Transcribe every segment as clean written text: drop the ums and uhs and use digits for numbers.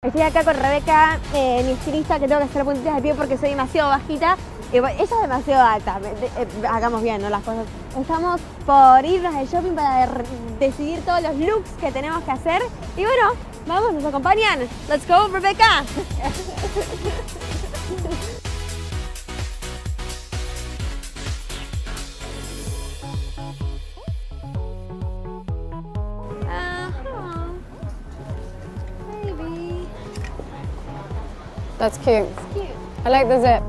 Estoy acá con Rebeca, mi estilista, que tengo que hacer puntitas de pie porque soy demasiado bajita. Ella es demasiado alta, hagamos bien, ¿no? Las cosas. Estamos por irnos al shopping para decidir todos los looks que tenemos que hacer. Y bueno, vamos, nos acompañan. Let's go, Rebeca. That's cute. It's cute. I like the zip.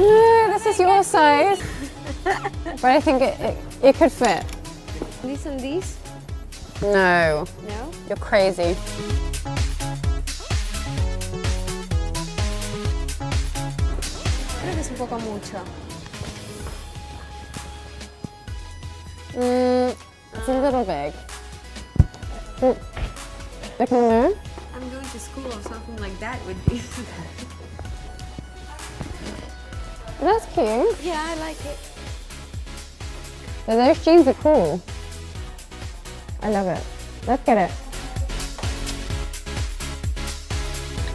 No, this is your size. But I think it could fit. These and these? No. No? You're crazy. Creo que es un poco mucho. It's a little big. Look in there. I'm going to school or something like that would be. That's cute. Yeah, I like it. But those jeans are cool. I love it. Let's get it.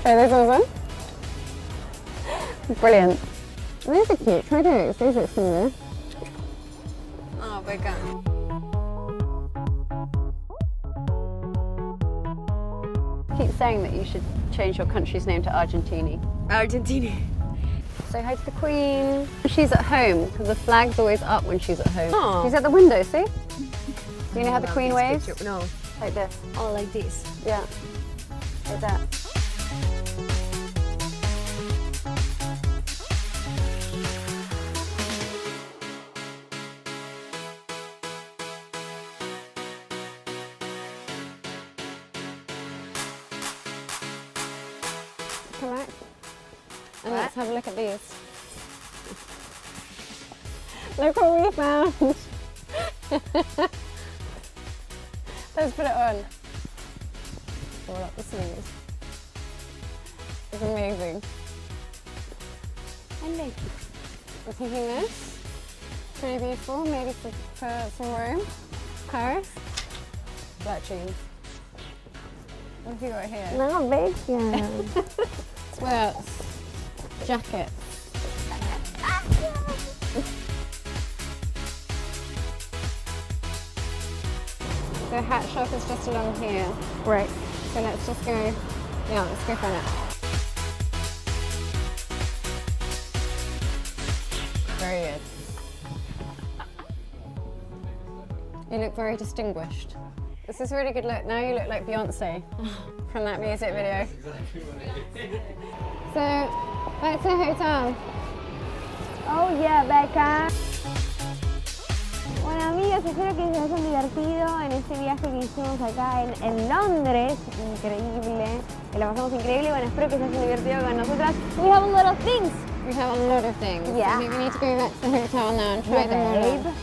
Try those ones on. Brilliant. These are cute. Try those. These are similar. Oh, Becca. Keep saying that you should change your country's name to Argentini. Argentina. Say hi to the Queen. She's at home because the flag's always up when she's at home. Oh. She's at the window, see? You know how the Queen waves? Picture. No. Like this. Oh, like this. Yeah. Like that. Come back. And let's have a look at these. Look what we found. Let's put it on. Roll up the sleeves. It's amazing. I like it. I'm thinking this. Pretty beautiful, maybe for some Rome. Paris. Black jeans. What have you got here? No, Becca. Sweats. Jackets. The hat shop is just along here. Right. So let's just go, yeah, let's go find it. Very good. You look very distinguished. This is a really good look. Now you look like Beyonce from that music video. So, back to the hotel. Oh yeah, Becca. Bueno, amigas, espero que se hayan divertido en este viaje que hicimos acá en Londres. Increíble. Que la pasamos increíble. Bueno, espero que se hayan divertido con nosotras. We have a lot of things. We have a lot of things. Yeah. I think we need to go back to the hotel now and try them all on.